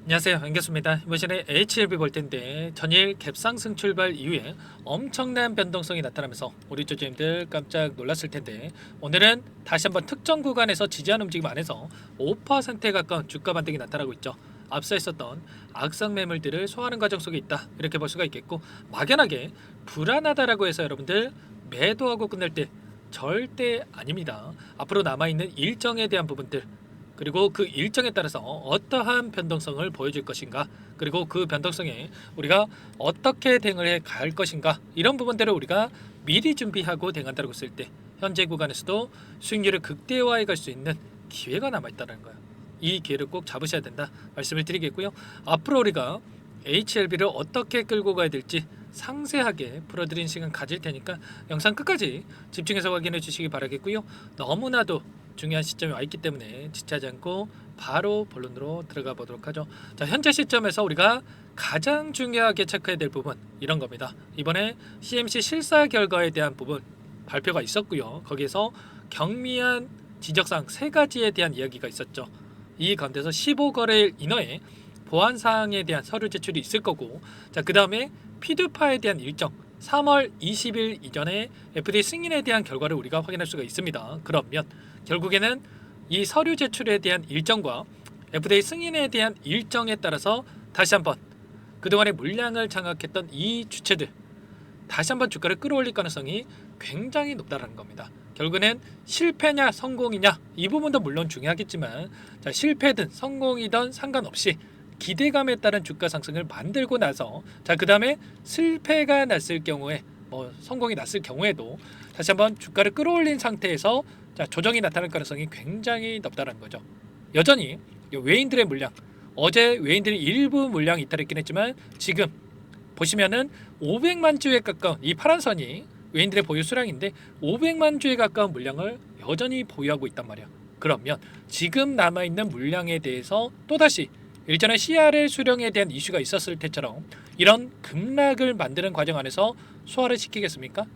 안녕하세요, 안겼습니다. 이번 시간에 HLB 볼 텐데 전일 갭상승 출발 이후에 엄청난 변동성이 나타나면서 우리 조주님들 깜짝 놀랐을 텐데, 오늘은 다시 한번 특정 구간에서 지지하는 움직임 안에서 5%에 가까운 주가 반등이 나타나고 있죠. 앞서 있었던 악성 매물들을 소화하는 과정 속에 있다, 이렇게 볼 수가 있겠고, 막연하게 불안하다라고 해서 여러분들 매도하고 끝낼 때 절대 아닙니다. 앞으로 남아있는 일정에 대한 부분들, 그리고 그 일정에 따라서 어떠한 변동성을 보여줄 것인가, 그리고 그 변동성에 우리가 어떻게 대응을 해 갈 것인가, 이런 부분들을 우리가 미리 준비하고 대응한다고 했을 때 현재 구간에서도 수익률을 극대화해 갈 수 있는 기회가 남아있다는 거예요. 이 기회를 꼭 잡으셔야 된다 말씀을 드리겠고요. 앞으로 우리가 HLB를 어떻게 끌고 가야 될지 상세하게 풀어드린 시간 가질 테니까 영상 끝까지 집중해서 확인해 주시기 바라겠고요. 너무나도 중요한 시점이 와 있기 때문에 지체하지 않고 바로 본론으로 들어가 보도록 하죠. 자, 현재 시점에서 우리가 가장 중요하게 체크해야 될 부분, 이런 겁니다. 이번에 CMC 실사 결과에 대한 부분 발표가 있었고요. 거기에서 경미한 지적사항 3가지에 대한 이야기가 있었죠. 이 가운데서 15거래일 이내에 보안사항에 대한 서류 제출이 있을 거고, 자, 그 다음에 피드파에 대한 일정 3월 20일 이전에 FDA 승인에 대한 결과를 우리가 확인할 수가 있습니다. 그러면 결국에는 이 서류 제출에 대한 일정과 FDA 승인에 대한 일정에 따라서 다시 한번 그동안의 물량을 장악했던 이 주체들 다시 한번 주가를 끌어올릴 가능성이 굉장히 높다는 겁니다. 결국에는 실패냐 성공이냐, 이 부분도 물론 중요하겠지만, 자, 실패든 성공이든 상관없이 기대감에 따른 주가 상승을 만들고 나서, 자, 그 다음에 실패가 났을 경우에, 성공이 났을 경우에도 다시 한번 주가를 끌어올린 상태에서, 자, 조정이 나타날 가능성이 굉장히 높다는 거죠. 여전히 외인들의 물량, 어제 외인들이 일부 물량 이탈했긴 했지만 지금 보시면은 500만 주에 가까운 이 파란 선이 외인들의 보유 수량인데 500만 주에 가까운 물량을 여전히 보유하고 있단 말이야. 그러면 지금 남아있는 물량에 대해서 또다시 일전에 CRL 수령에 대한 이슈가 있었을 때처럼 이런 급락을 만드는 과정 안에서 소화를 시키겠습니까?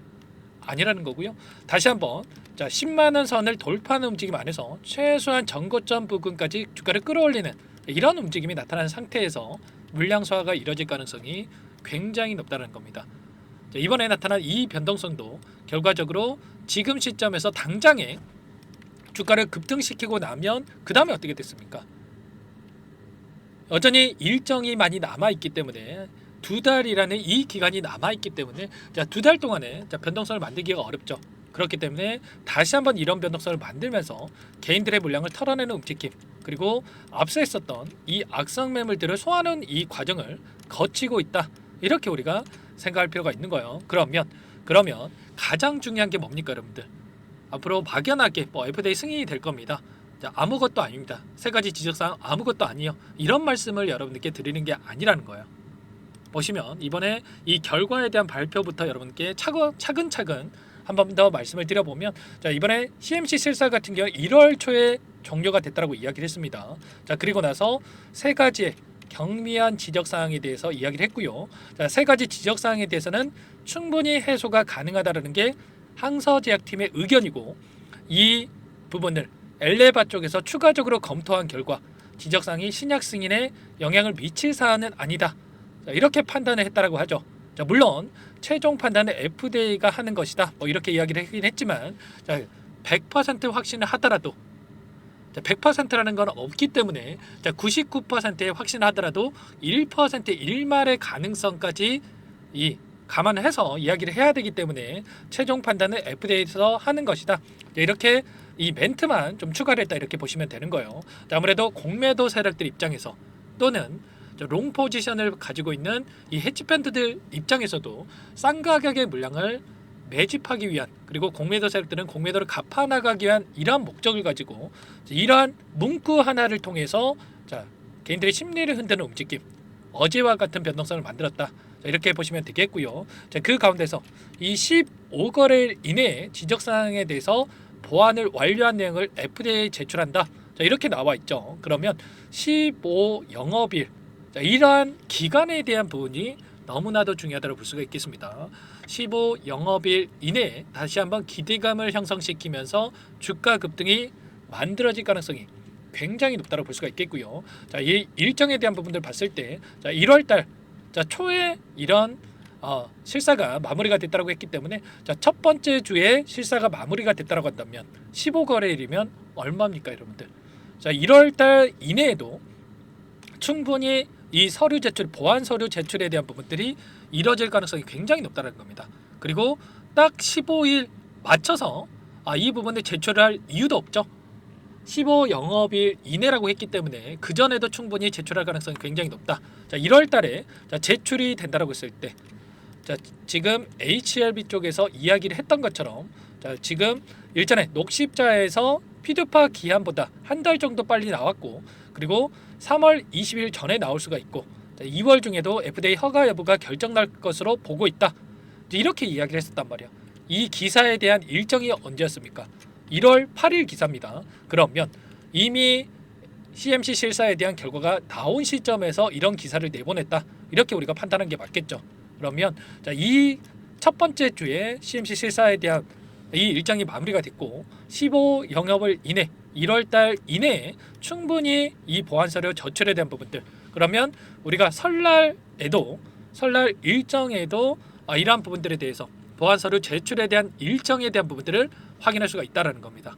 아니라는 거고요. 다시 한번, 자, 10만원 선을 돌파하는 움직임 안에서 최소한 전고점 부근까지 주가를 끌어올리는 이런 움직임이 나타난 상태에서 물량 소화가 이뤄질 가능성이 굉장히 높다는 겁니다. 자, 이번에 나타난 이 변동성도 결과적으로 지금 시점에서 당장에 주가를 급등시키고 나면 그 다음에 어떻게 됐습니까? 여전히 일정이 많이 남아있기 때문에, 2달이라는 이 기간이 남아있기 때문에, 자, 2달 동안에 변동성을 만들기가 어렵죠. 그렇기 때문에 다시 한번 이런 변동성을 만들면서 개인들의 물량을 털어내는 움직임, 그리고 앞서 있었던 이 악성 매물들을 소화하는 이 과정을 거치고 있다, 이렇게 우리가 생각할 필요가 있는 거예요. 그러면 가장 중요한 게 뭡니까, 여러분들? 앞으로 막연하게 FDA 승인이 될 겁니다. 자, 아무것도 아닙니다. 3가지 지적사항 아무것도 아니에요. 이런 말씀을 여러분들께 드리는 게 아니라는 거예요. 보시면 이번에 이 결과에 대한 발표부터 여러분께 차근차근 한 번 더 말씀을 드려보면, 자, 이번에 CMC 실사 같은 경우 1월 초에 종료가 됐다고 이야기를 했습니다. 자, 그리고 나서 3가지의 경미한 지적사항에 대해서 이야기를 했고요. 자, 3가지 지적사항에 대해서는 충분히 해소가 가능하다는 게 항서제약팀의 의견이고, 이 부분을 엘레바 쪽에서 추가적으로 검토한 결과 지적사항이 신약 승인에 영향을 미칠 사안은 아니다, 자, 이렇게 판단을 했다라고 하죠. 자, 물론 최종 판단은 FDA가 하는 것이다, 이렇게 이야기를 하긴 했지만, 자, 100% 확신을 하더라도, 100%라는 건 없기 때문에, 자, 99%의 확신을 하더라도 1% 일말의 가능성까지 감안을 해서 이야기를 해야 되기 때문에 최종 판단은 FDA에서 하는 것이다, 이렇게 이 멘트만 좀 추가를 했다, 이렇게 보시면 되는 거예요. 아무래도 공매도 세력들 입장에서, 또는 롱 포지션을 가지고 있는 이 헤지펀드들 입장에서도 싼 가격의 물량을 매집하기 위한, 그리고 공매도 세력들은 공매도를 갚아나가기 위한 이러한 목적을 가지고 이러한 문구 하나를 통해서, 자, 개인들의 심리를 흔드는 움직임, 어제와 같은 변동성을 만들었다, 자, 이렇게 보시면 되겠고요. 자, 그 가운데서 이 15거래일 이내에 지적사항에 대해서 보완을 완료한 내용을 FDA에 제출한다, 자, 이렇게 나와 있죠. 그러면 15 영업일, 자, 이러한 기간에 대한 부분이 너무나도 중요하다고 볼 수가 있겠습니다. 15 영업일 이내에 다시 한번 기대감을 형성시키면서 주가 급등이 만들어질 가능성이 굉장히 높다고 볼 수가 있겠고요. 자, 이 일정에 대한 부분들 봤을 때, 자, 1월달 자 초에 이런 실사가 마무리가 됐다고 했기 때문에, 자, 첫 번째 주에 실사가 마무리가 됐다고 한다면 15거래일이면 얼마입니까, 여러분들? 자, 1월달 이내에도 충분히 이 서류 제출, 보안 서류 제출에 대한 부분들이 이뤄질 가능성이 굉장히 높다는 겁니다. 그리고 딱 15일 맞춰서 이 부분을 제출할 이유도 없죠. 15 영업일 이내라고 했기 때문에 그 전에도 충분히 제출할 가능성이 굉장히 높다. 자, 1월 달에 제출이 된다라고 했을 때, 자, 지금 HLB 쪽에서 이야기를 했던 것처럼, 자, 지금 일전에 녹십자에서 피드파 기한보다 한 달 정도 빨리 나왔고, 그리고 3월 20일 전에 나올 수가 있고, 자, 2월 중에도 FDA 허가 여부가 결정날 것으로 보고 있다. 이렇게 이야기를 했었단 말이야. 이 기사에 대한 일정이 언제였습니까? 1월 8일 기사입니다. 그러면 이미 CMC 실사에 대한 결과가 나온 시점에서 이런 기사를 내보냈다. 이렇게 우리가 판단하는 게 맞겠죠. 그러면 자, 이 첫 번째 주에 CMC 실사에 대한 이 일정이 마무리가 됐고 15 영업일 이내 1월 달 이내에 충분히 이 보안 서류 제출에 대한 부분들, 그러면 우리가 설날 일정에도 이러한 부분들에 대해서 보안 서류 제출에 대한 일정에 대한 부분들을 확인할 수가 있다라는 겁니다.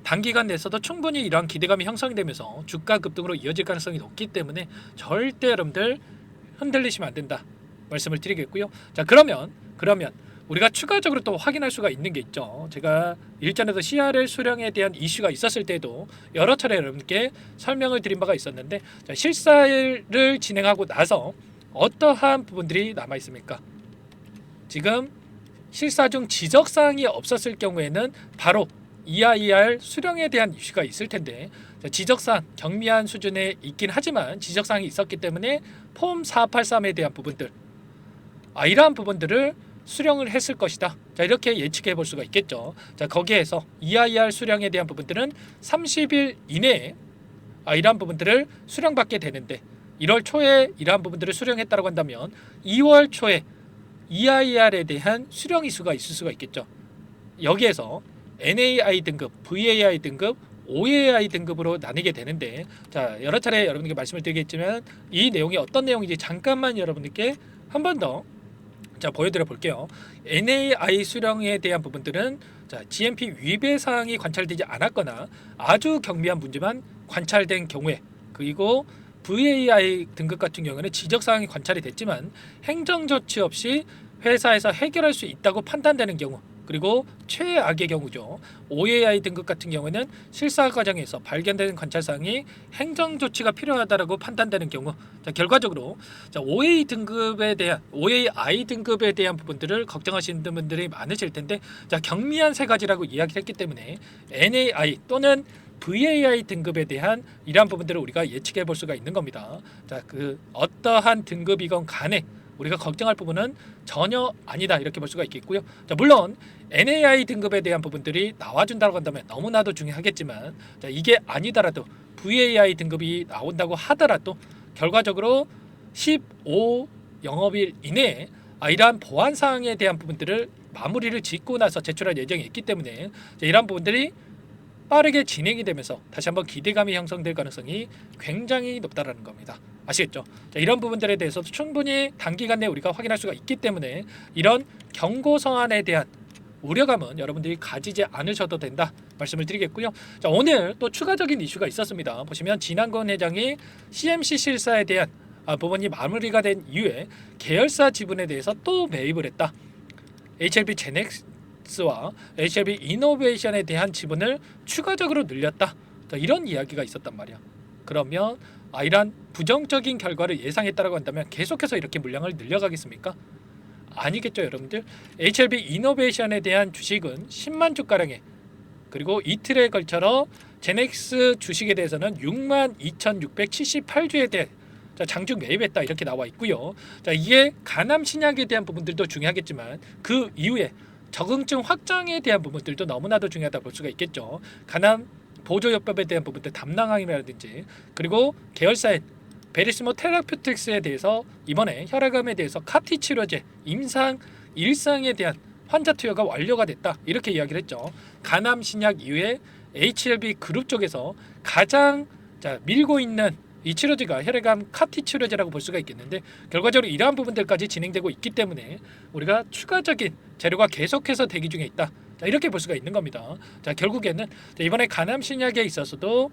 단기간 내에서도 충분히 이러한 기대감이 형성되면서 주가 급등으로 이어질 가능성이 높기 때문에 절대 여러분들 흔들리시면 안 된다 말씀을 드리겠고요. 자, 그러면 우리가 추가적으로 또 확인할 수가 있는 게 있죠. 제가 일전에도 CRL 수령에 대한 이슈가 있었을 때도 여러 차례 여러분께 설명을 드린 바가 있었는데, 자, 실사를 진행하고 나서 어떠한 부분들이 남아 있습니까? 지금 실사 중 지적사항이 없었을 경우에는 바로 EIR 수령에 대한 이슈가 있을 텐데, 지적사항 경미한 수준에 있긴 하지만 지적사항이 있었기 때문에 폼 483에 대한 부분들, 이러한 부분들을 수령을 했을 것이다. 자, 이렇게 예측해 볼 수가 있겠죠. 자, 거기에서 EIR 수령에 대한 부분들은 30일 이내에 이러한 부분들을 수령받게 되는데, 1월 초에 이러한 부분들을 수령했다고 한다면 2월 초에 EIR에 대한 수령 이수가 있을 수가 있겠죠. 여기에서 NAI 등급, VAI 등급, OAI 등급으로 나뉘게 되는데, 자, 여러 차례 여러분께 말씀을 드리겠지만 이 내용이 어떤 내용인지 잠깐만 여러분들께 한 번 더 보여드려 볼게요. NAI 수령에 대한 부분들은 GMP 위배 사항이 관찰되지 않았거나 아주 경미한 문제만 관찰된 경우에, 그리고 VAI 등급 같은 경우는 지적 사항이 관찰이 됐지만 행정 조치 없이 회사에서 해결할 수 있다고 판단되는 경우, 그리고 최악의 경우죠. OAI 등급 같은 경우는 실사 과정에서 발견되는 관찰 사항이 행정 조치가 필요하다라고 판단되는 경우, 자, 결과적으로 OAI 등급에 대한 부분들을 걱정하시는 분들이 많으실 텐데, 자, 경미한 세 가지라고 이야기했기 때문에 NAI 또는 VAI 등급에 대한 이러한 부분들을 우리가 예측해 볼 수가 있는 겁니다. 자, 그 어떠한 등급이건 간에 우리가 걱정할 부분은 전혀 아니다 이렇게 볼 수가 있겠고요. 자, 물론 NAI 등급에 대한 부분들이 나와준다고 한다면 너무나도 중요하겠지만, 자, 이게 아니더라도 VAI 등급이 나온다고 하더라도 결과적으로 15 영업일 이내에 이러한 보안 사항에 대한 부분들을 마무리를 짓고 나서 제출할 예정이 있기 때문에, 자, 이러한 부분들이 빠르게 진행이 되면서 다시 한번 기대감이 형성될 가능성이 굉장히 높다라는 겁니다. 아시겠죠? 자, 이런 부분들에 대해서도 충분히 단기간 내에 우리가 확인할 수가 있기 때문에 이런 경고 서한에 대한 우려감은 여러분들이 가지지 않으셔도 된다 말씀을 드리겠고요. 자, 오늘 또 추가적인 이슈가 있었습니다. 보시면 진한건 회장이 CMC 실사에 대한 부분이 마무리가 된 이후에 계열사 지분에 대해서 또 매입을 했다. HLB 제넥스와 HLB 이노베이션에 대한 지분을 추가적으로 늘렸다. 자, 이런 이야기가 있었단 말이야. 그러면 이러한 부정적인 결과를 예상했다고 한다면 계속해서 이렇게 물량을 늘려가겠습니까? 아니겠죠, 여러분들. HLB 이노베이션에 대한 주식은 10만 주가량에, 그리고 이틀에 걸쳐서 제넥스 주식에 대해서는 62,678주에 대해 장중 매입했다 이렇게 나와 있고요. 자, 이게 간암 신약에 대한 부분들도 중요하겠지만 그 이후에 적응증 확장에 대한 부분들도 너무나도 중요하다 볼 수가 있겠죠. 간암 보조요법에 대한 부분들 담당함이라든지, 그리고 계열사인 베리스모 테라퓨틱스에 대해서 이번에 혈액암에 대해서 카티 치료제 임상 일상에 대한 환자 투여가 완료가 됐다 이렇게 이야기를 했죠. 간암 신약 이후에 HLB 그룹 쪽에서 가장 밀고 있는 이 치료제가 혈액암 카티 치료제라고 볼 수가 있겠는데, 결과적으로 이러한 부분들까지 진행되고 있기 때문에 우리가 추가적인 재료가 계속해서 대기 중에 있다. 이렇게 볼 수가 있는 겁니다. 결국에는 이번에 간암 신약에 있어서도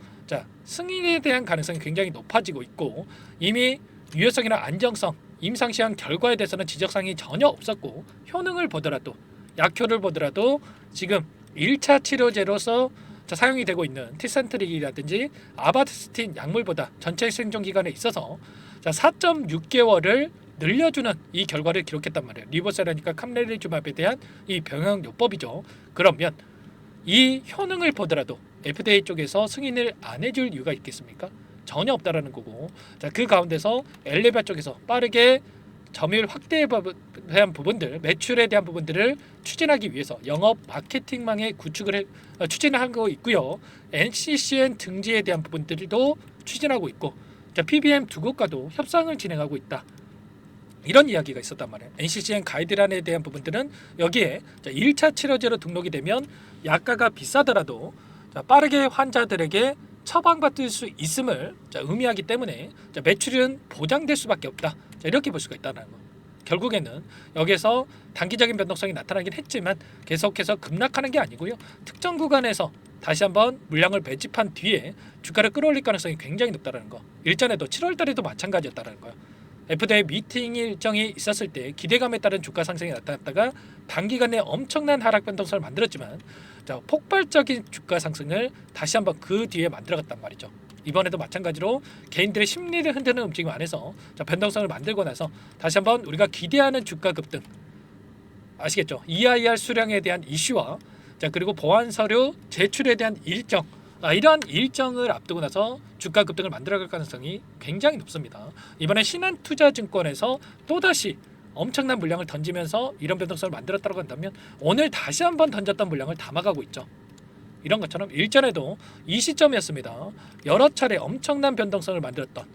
승인에 대한 가능성이 굉장히 높아지고 있고, 이미 유효성이나 안정성, 임상시험 결과에 대해서는 지적사항이 전혀 없었고, 효능을 보더라도, 약효를 보더라도 지금 1차 치료제로서 사용이 되고 있는 티센트릭이라든지 아바테스틴 약물보다 전체 생존 기간에 있어서 4.6개월을 늘려주는 이 결과를 기록했단 말이에요. 리보세라니까 캄렐리주맙에 대한 이 병역요법이죠. 그러면 이 효능을 보더라도 FDA 쪽에서 승인을 안 해줄 이유가 있겠습니까? 전혀 없다라는 거고, 그 가운데서 엘레바 쪽에서 빠르게 점유율 확대에 대한 부분들, 매출에 대한 부분들을 추진하기 위해서 영업 마케팅망의 구축을 추진을 하고 있고요. NCCN 등지에 대한 부분들도 추진하고 있고, PBM 두 곳과도 협상을 진행하고 있다. 이런 이야기가 있었단 말이에요. NCCN 가이드라인에 대한 부분들은 여기에 1차 치료제로 등록이 되면 약가가 비싸더라도 빠르게 환자들에게 처방받을 수 있음을 의미하기 때문에 매출은 보장될 수밖에 없다. 이렇게 볼 수가 있다는 거. 결국에는 여기에서 단기적인 변동성이 나타나긴 했지만 계속해서 급락하는 게 아니고요. 특정 구간에서 다시 한번 물량을 매집한 뒤에 주가를 끌어올릴 가능성이 굉장히 높다는 거. 일전에도 7월 달에도 마찬가지였다는 거예요. FDA 미팅 일정이 있었을 때 기대감에 따른 주가 상승이 나타났다가 단기간에 엄청난 하락 변동성을 만들었지만 폭발적인 주가 상승을 다시 한번 그 뒤에 만들어갔단 말이죠. 이번에도 마찬가지로 개인들의 심리를 흔드는 움직임 안에서 변동성을 만들고 나서 다시 한번 우리가 기대하는 주가 급등, 아시겠죠? EIR 수량에 대한 이슈와 그리고 보안 서류 제출에 대한 일정, 이러한 일정을 앞두고 나서 주가 급등을 만들어갈 가능성이 굉장히 높습니다. 이번에 신한투자증권에서 또다시 엄청난 물량을 던지면서 이런 변동성을 만들었다고 한다면 오늘 다시 한번 던졌던 물량을 담아가고 있죠. 이런 것처럼 일전에도 이 시점이었습니다. 여러 차례 엄청난 변동성을 만들었던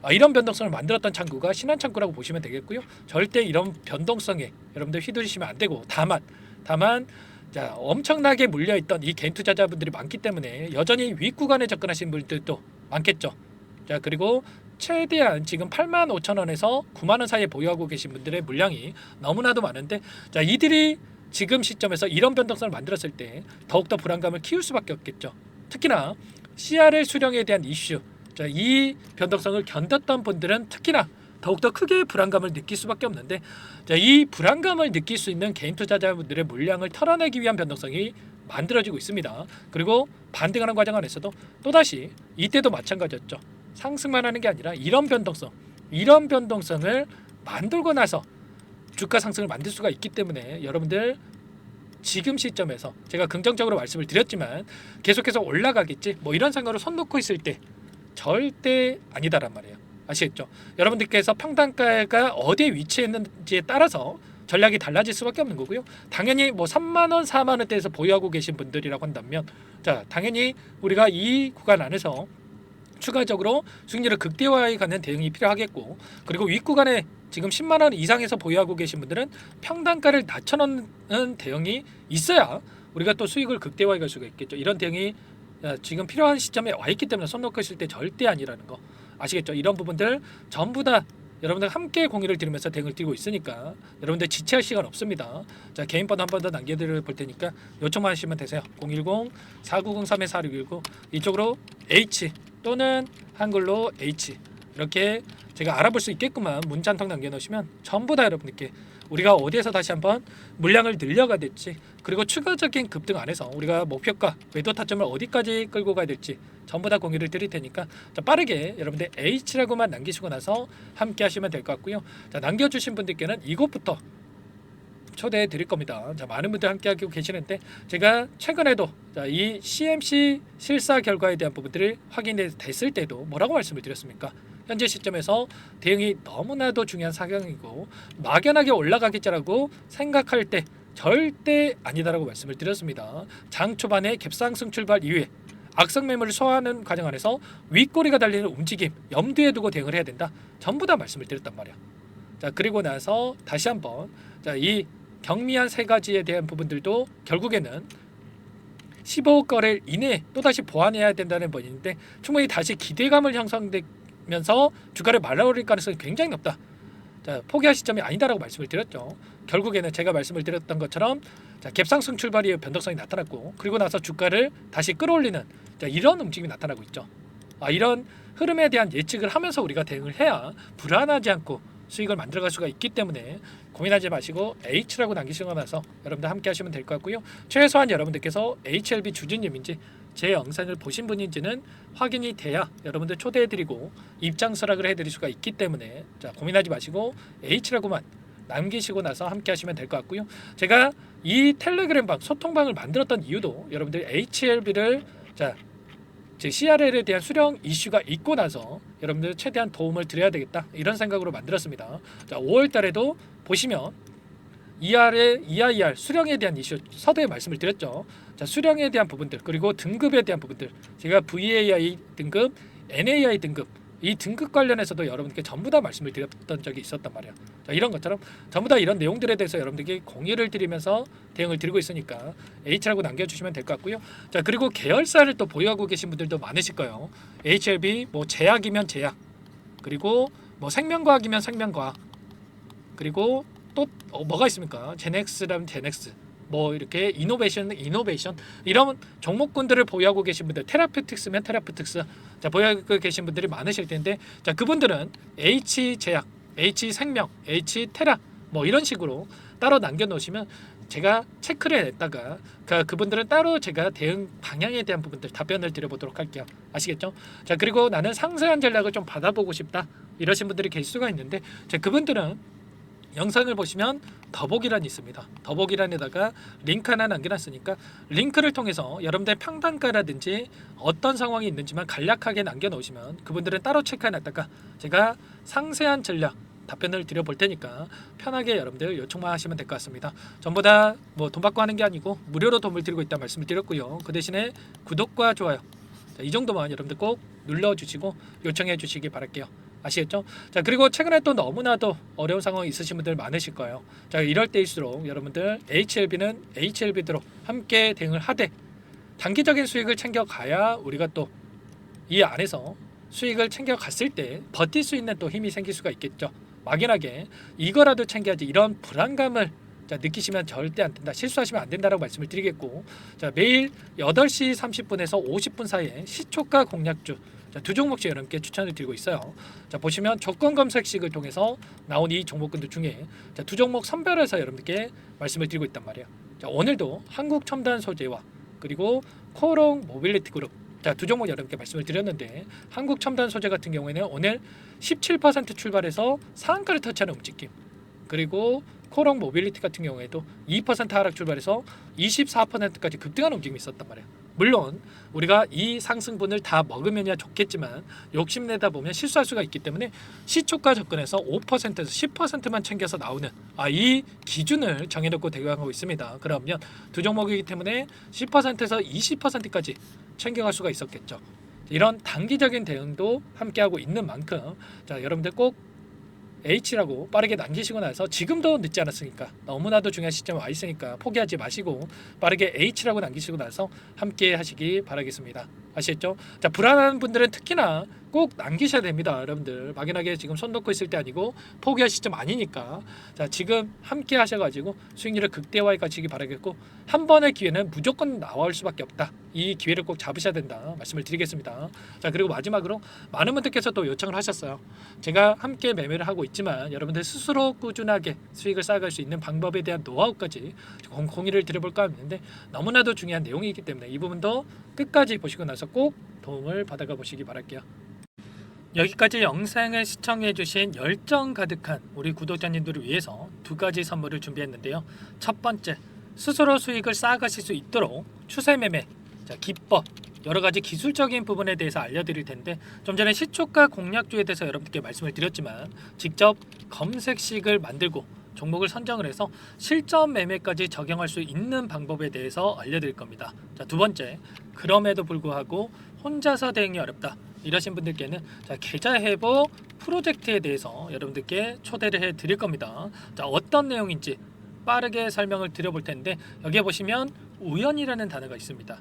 이런 변동성을 만들었던 창구가 신한창구라고 보시면 되겠고요. 절대 이런 변동성에 여러분들 휘둘리시면 안 되고, 다만 엄청나게 물려있던 이 개인 투자자분들이 많기 때문에 여전히 윗구간에 접근하시는 분들도 많겠죠. 그리고 최대한 지금 85,000원에서 90,000원 사이에 보유하고 계신 분들의 물량이 너무나도 많은데, 이들이 지금 시점에서 이런 변동성을 만들었을 때 더욱더 불안감을 키울 수밖에 없겠죠. 특히나 CRL 수령에 대한 이슈, 이 변동성을 견뎠던 분들은 특히나 더욱더 크게 불안감을 느낄 수밖에 없는데, 이 불안감을 느낄 수 있는 개인 투자자분들의 물량을 털어내기 위한 변동성이 만들어지고 있습니다. 그리고 반등하는 과정 안에서도 또다시 이때도 마찬가지였죠. 상승만 하는 게 아니라 이런 변동성을 만들고 나서 주가 상승을 만들 수가 있기 때문에 여러분들 지금 시점에서 제가 긍정적으로 말씀을 드렸지만 계속해서 올라가겠지 이런 생각으로 손 놓고 있을 때 절대 아니다란 말이에요. 아시겠죠? 여러분들께서 평단가가 어디에 위치했는지에 따라서 전략이 달라질 수밖에 없는 거고요. 당연히 3만원, 4만원대에서 보유하고 계신 분들이라고 한다면 당연히 우리가 이 구간 안에서 추가적으로 수익률을 극대화해 가는 대응이 필요하겠고, 그리고 윗구간에 지금 10만원 이상에서 보유하고 계신 분들은 평단가를 낮춰놓는 대응이 있어야 우리가 또 수익을 극대화해 갈 수가 있겠죠. 이런 대응이 지금 필요한 시점에 와 있기 때문에 손 놓고 있을 때 절대 아니라는 거 아시겠죠? 이런 부분들 전부 다 여러분들 함께 공유를 드리면서 대응을 드리고 있으니까 여러분들 지체할 시간 없습니다. 개인 번호 한 번 더 남겨드릴 볼 테니까 요청만 하시면 되세요. 010-4903-4619 이쪽으로 H 또는 한글로 H 이렇게 제가 알아볼 수 있게끔만 문자 한 통 남겨놓으시면 전부 다 여러분들께 우리가 어디에서 다시 한번 물량을 늘려가야 될지, 그리고 추가적인 급등 안에서 우리가 목표가 매도 타점을 어디까지 끌고 가야 될지 전부 다 공유를 드릴 테니까 빠르게 여러분들 H라고만 남기시고 나서 함께 하시면 될 것 같고요. 남겨주신 분들께는 이곳부터 초대해 드릴 겁니다. 많은 분들 함께 하고 계시는데 제가 최근에도 이 CMC 실사 결과에 대한 부분들을 확인됐을 때도 뭐라고 말씀을 드렸습니까? 현재 시점에서 대응이 너무나도 중요한 사경이고 막연하게 올라가겠지라고 생각할 때 절대 아니다라고 말씀을 드렸습니다. 장 초반에 갭상승 출발 이후에 악성 매물을 소화하는 과정 안에서 윗꼬리가 달리는 움직임 염두에 두고 대응을 해야 된다. 전부 다 말씀을 드렸단 말이야. 그리고 나서 다시 한번 이 경미한 세 가지에 대한 부분들도 결국에는 15거래일 이내에 또다시 보완해야 된다는 번인데 충분히 다시 기대감을 형성되면서 주가를 말아올릴 가능성이 굉장히 높다. 자, 포기할 시점이 아니다라고 말씀을 드렸죠. 결국에는 제가 말씀을 드렸던 것처럼 자, 갭상승 출발이 변동성이 나타났고 그리고 나서 주가를 다시 끌어올리는 자, 이런 움직임이 나타나고 있죠. 이런 흐름에 대한 예측을 하면서 우리가 대응을 해야 불안하지 않고 수익을 만들어갈 수가 있기 때문에 고민하지 마시고 H라고 남기시고 나서 여러분들 함께 하시면 될 것 같고요. 최소한 여러분들께서 HLB 주주님인지 제 영상을 보신 분인지는 확인이 돼야 여러분들 초대해드리고 입장 수락을 해드릴 수가 있기 때문에 자, 고민하지 마시고 H라고만 남기시고 나서 함께 하시면 될 것 같고요. 제가 이 텔레그램방 소통방을 만들었던 이유도 여러분들 HLB를 자 즉 CRL에 대한 수령 이슈가 있고 나서 여러분들 최대한 도움을 드려야 되겠다 이런 생각으로 만들었습니다. 자, 5월 달에도 보시면 EIR 수령에 대한 이슈 서두에 말씀을 드렸죠. 자, 수령에 대한 부분들 그리고 등급에 대한 부분들 제가 VAI 등급, NAI 등급 이 등급 관련해서도 여러분께 전부 다 말씀을 드렸던 적이 있었단 말이에요. 자, 이런 것처럼 전부 다 이런 내용들에 대해서 여러분들께 공유를 드리면서 대응을 드리고 있으니까 H라고 남겨주시면 될 것 같고요. 자, 그리고 계열사를 또 보유하고 계신 분들도 많으실 거예요. HLB 뭐 제약이면 제약, 그리고 뭐 생명과학이면 생명과학, 그리고 또 뭐가 있습니까? 제넥스라면 제넥스, 뭐 이렇게 이노베이션 이런 종목군들을 보유하고 계신 분들, 테라퓨틱스면 테라퓨틱스 자 보유하고 계신 분들이 많으실 텐데 자 그분들은 H제약, H생명, H테라 뭐 이런 식으로 따로 남겨놓으시면 제가 체크를 했다가 그분들은 따로 제가 대응 방향에 대한 부분들 답변을 드려보도록 할게요. 아시겠죠? 자 그리고 나는 상세한 전략을 좀 받아보고 싶다 이러신 분들이 계실 수가 있는데 자 그분들은 영상을 보시면 더보기란이 있습니다. 더보기란에다가 링크 하나 남겨놨으니까 링크를 통해서 여러분들의 평단가라든지 어떤 상황이 있는지만 간략하게 남겨놓으시면 그분들은 따로 체크해놨다가 제가 상세한 전략 답변을 드려볼 테니까 편하게 여러분들 요청만 하시면 될 것 같습니다. 전부 다 뭐 돈 받고 하는 게 아니고 무료로 도움을 드리고 있다 말씀을 드렸고요. 그 대신에 구독과 좋아요 자, 이 정도만 여러분들 꼭 눌러주시고 요청해 주시기 바랄게요. 아시겠죠? 자 그리고 최근에 또 너무나도 어려운 상황이 있으신 분들 많으실 거예요. 자 이럴 때일수록 여러분들 HLB는 HLB대로 함께 대응을 하되 단기적인 수익을 챙겨가야 우리가 또 이 안에서 수익을 챙겨갔을 때 버틸 수 있는 또 힘이 생길 수가 있겠죠. 막연하게 이거라도 챙겨야지 이런 불안감을 자, 느끼시면 절대 안 된다. 실수하시면 안 된다라고 말씀을 드리겠고 자 매일 8시 30분에서 50분 사이에 시초가 공략주 자, 두 종목씩 여러분께 추천을 드리고 있어요. 자 보시면 조건 검색식을 통해서 나온 이 종목군들 중에 자, 두 종목 선별해서 여러분께 말씀을 드리고 있단 말이에요. 자 오늘도 한국 첨단 소재와 그리고 코롱 모빌리티 그룹 자, 두 종목 여러분께 말씀을 드렸는데 한국 첨단 소재 같은 경우에는 오늘 17% 출발해서 상한가를 터치하는 움직임 그리고 코롱 모빌리티 같은 경우에도 2% 하락 출발해서 24%까지 급등하는 움직임이 있었단 말이에요. 물론 우리가 이 상승분을 다 먹으면야 좋겠지만 욕심내다 보면 실수할 수가 있기 때문에 시초가 접근해서 5%에서 10%만 챙겨서 나오는 이 기준을 정해놓고 대응하고 있습니다. 그러면 두 종목이기 때문에 10%에서 20%까지 챙겨갈 수가 있었겠죠. 이런 단기적인 대응도 함께하고 있는 만큼 자 여러분들 꼭 H라고 빠르게 남기시고 나서 지금도 늦지 않았으니까 너무나도 중요한 시점에 와 있으니까 포기하지 마시고 빠르게 H라고 남기시고 나서 함께 하시기 바라겠습니다. 아시겠죠? 자 불안한 분들은 특히나 꼭 남기셔야 됩니다. 여러분들 막연하게 지금 손 놓고 있을 때 아니고 포기할 시점 아니니까 자 지금 함께 하셔가지고 수익률을 극대화해 가시기 바라겠고 한 번의 기회는 무조건 나올 수밖에 없다. 이 기회를 꼭 잡으셔야 된다 말씀을 드리겠습니다. 자 그리고 마지막으로 많은 분들께서 또 요청을 하셨어요. 제가 함께 매매를 하고 있지만 여러분들 스스로 꾸준하게 수익을 쌓아갈 수 있는 방법에 대한 노하우까지 공유를 드려볼까 하는데 너무나도 중요한 내용이기 때문에 이 부분도 끝까지 보시고 나서 꼭 도움을 받아가 보시기 바랄게요. 여기까지 영상을 시청해주신 열정 가득한 우리 구독자님들을 위해서 두 가지 선물을 준비했는데요. 첫 번째, 스스로 수익을 쌓아가실 수 있도록 추세 매매 기법 여러 가지 기술적인 부분에 대해서 알려드릴 텐데 좀 전에 시초가 공략주에 대해서 여러분들께 말씀을 드렸지만 직접 검색식을 만들고 종목을 선정을 해서 실전 매매까지 적용할 수 있는 방법에 대해서 알려드릴 겁니다. 자, 두 번째, 그럼에도 불구하고 혼자서 대응이 어렵다 이러신 분들께는 자, 계좌 회복 프로젝트에 대해서 여러분들께 초대를 해 드릴 겁니다. 자, 어떤 내용인지 빠르게 설명을 드려볼 텐데 여기에 보시면 우연이라는 단어가 있습니다.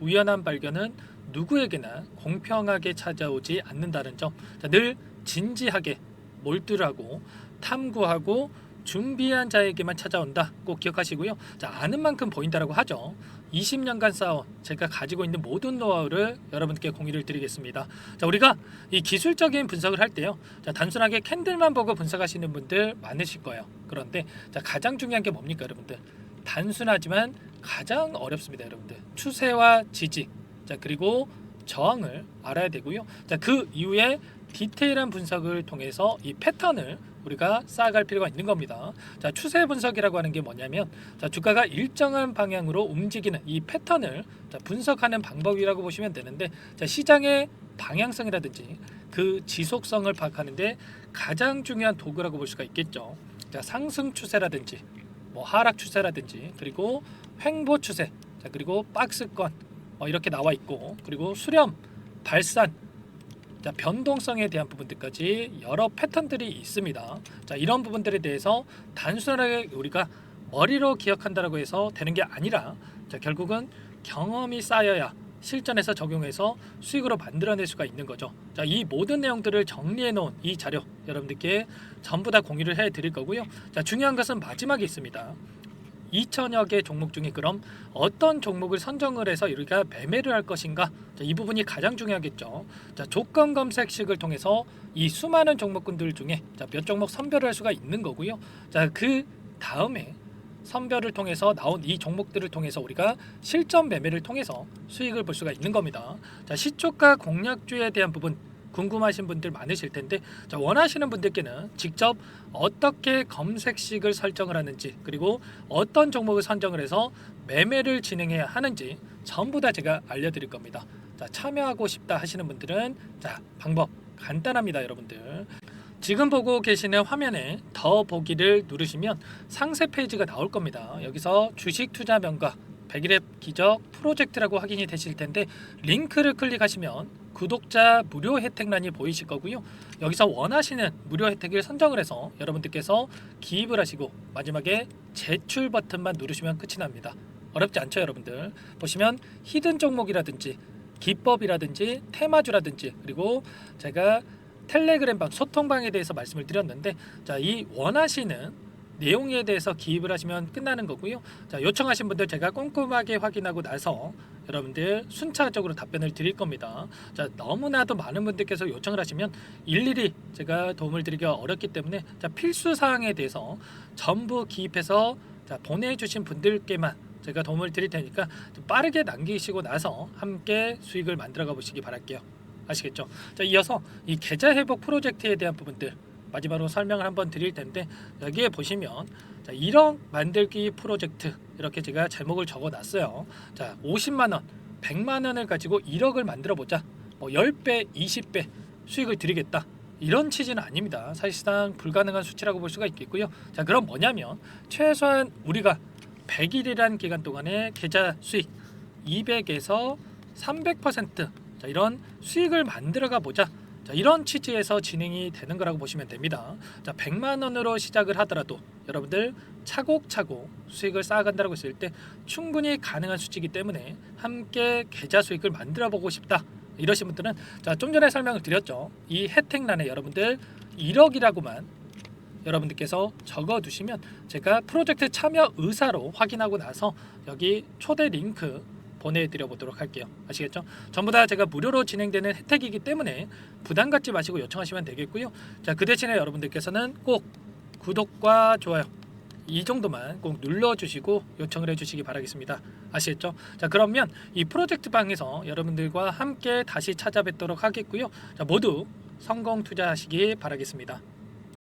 우연한 발견은 누구에게나 공평하게 찾아오지 않는다는 점, 자, 늘 진지하게 몰두하고 탐구하고 준비한 자에게만 찾아온다. 꼭 기억하시고요. 자, 아는 만큼 보인다라고 하죠. 20년간 쌓아온 제가 가지고 있는 모든 노하우를 여러분께 공유를 드리겠습니다. 자, 우리가 이 기술적인 분석을 할 때요, 자, 단순하게 캔들만 보고 분석하시는 분들 많으실 거예요. 그런데 자, 가장 중요한 게 뭡니까, 여러분들? 단순하지만 가장 어렵습니다, 여러분들. 추세와 지지, 자, 그리고 저항을 알아야 되고요. 자, 그 이후에 디테일한 분석을 통해서 이 패턴을 우리가 쌓아갈 필요가 있는 겁니다. 자, 추세 분석이라고 하는 게 뭐냐면, 자, 주가가 일정한 방향으로 움직이는 이 패턴을 자, 분석하는 방법이라고 보시면 되는데, 자, 시장의 방향성이라든지 그 지속성을 파악하는데 가장 중요한 도구라고 볼 수가 있겠죠. 자, 상승 추세라든지 뭐 하락 추세라든지 그리고 횡보 추세, 자, 그리고 박스권 이렇게 나와 있고, 그리고 수렴, 발산, 자, 변동성에 대한 부분들까지 여러 패턴들이 있습니다. 자, 이런 부분들에 대해서 단순하게 우리가 머리로 기억한다라고 해서 되는 게 아니라, 자, 결국은 경험이 쌓여야 실전에서 적용해서 수익으로 만들어낼 수가 있는 거죠. 자, 이 모든 내용들을 정리해 놓은 이 자료 여러분들께 전부 다 공유를 해 드릴 거고요. 자, 중요한 것은 마지막에 있습니다. 2천여 개 종목 중에 그럼 어떤 종목을 선정을 해서 우리가 매매를 할 것인가? 자, 이 부분이 가장 중요하겠죠. 자, 조건 검색식을 통해서 이 수많은 종목군들 중에 자, 몇 종목 선별을 할 수가 있는 거고요. 자, 그 다음에 선별을 통해서 나온 이 종목들을 통해서 우리가 실전 매매를 통해서 수익을 볼 수가 있는 겁니다. 자, 시초가 공략주에 대한 부분 궁금하신 분들 많으실 텐데, 자, 원하시는 분들께는 직접 어떻게 검색식을 설정을 하는지, 그리고 어떤 종목을 선정을 해서 매매를 진행해야 하는지 전부 다 제가 알려드릴 겁니다. 자, 참여하고 싶다 하시는 분들은 자, 방법 간단합니다, 여러분들. 지금 보고 계시는 화면에 더 보기를 누르시면 상세 페이지가 나올 겁니다. 여기서 주식 투자 명가 100일의 기적 프로젝트라고 확인이 되실 텐데, 링크를 클릭하시면 구독자 무료 혜택란이 보이실 거고요. 여기서 원하시는 무료 혜택을 선정을 해서 여러분들께서 기입을 하시고 마지막에 제출 버튼만 누르시면 끝이 납니다. 어렵지 않죠, 여러분들? 보시면 히든 종목이라든지 기법이라든지 테마주라든지, 그리고 제가 텔레그램방 소통방에 대해서 말씀을 드렸는데, 자, 이 원하시는 내용에 대해서 기입을 하시면 끝나는 거고요. 자, 요청하신 분들 제가 꼼꼼하게 확인하고 나서 여러분들 순차적으로 답변을 드릴 겁니다. 자, 너무나도 많은 분들께서 요청을 하시면 일일이 제가 도움을 드리기가 어렵기 때문에, 자, 필수 사항에 대해서 전부 기입해서 자, 보내주신 분들께만 제가 도움을 드릴 테니까 좀 빠르게 남기시고 나서 함께 수익을 만들어가 보시기 바랄게요. 아시겠죠? 자, 이어서 이 계좌 회복 프로젝트에 대한 부분들 마지막으로 설명을 한번 드릴 텐데, 여기에 보시면 자, 1억 만들기 프로젝트 이렇게 제가 제목을 적어 놨어요. 자, 50만 원, 100만 원을 가지고 1억을 만들어 보자. 뭐 10배, 20배 수익을 드리겠다. 이런 취지는 아닙니다. 사실상 불가능한 수치라고 볼 수가 있겠고요. 자, 그럼 뭐냐면 최소한 우리가 100일이란 기간 동안에 계좌 수익 200에서 300% 자, 이런 수익을 만들어가 보자. 자, 이런 취지에서 진행이 되는 거라고 보시면 됩니다. 자, 100만 원으로 시작을 하더라도 여러분들 차곡차곡 수익을 쌓아간다고 했을 때 충분히 가능한 수치이기 때문에 함께 계좌 수익을 만들어 보고 싶다 이러신 분들은, 자, 좀 전에 설명을 드렸죠. 이 혜택란에 여러분들 1억이라고만 여러분들께서 적어 두시면 제가 프로젝트 참여 의사로 확인하고 나서 여기 초대 링크 보내드려 보도록 할게요. 아시겠죠? 전부 다 제가 무료로 진행되는 혜택이기 때문에 부담 갖지 마시고 요청하시면 되겠고요. 자, 그 대신에 여러분들께서는 꼭 구독과 좋아요 이 정도만 꼭 눌러주시고 요청을 해주시기 바라겠습니다. 아시겠죠? 자, 그러면 이 프로젝트 방에서 여러분들과 함께 다시 찾아뵙도록 하겠고요. 자, 모두 성공 투자하시기 바라겠습니다.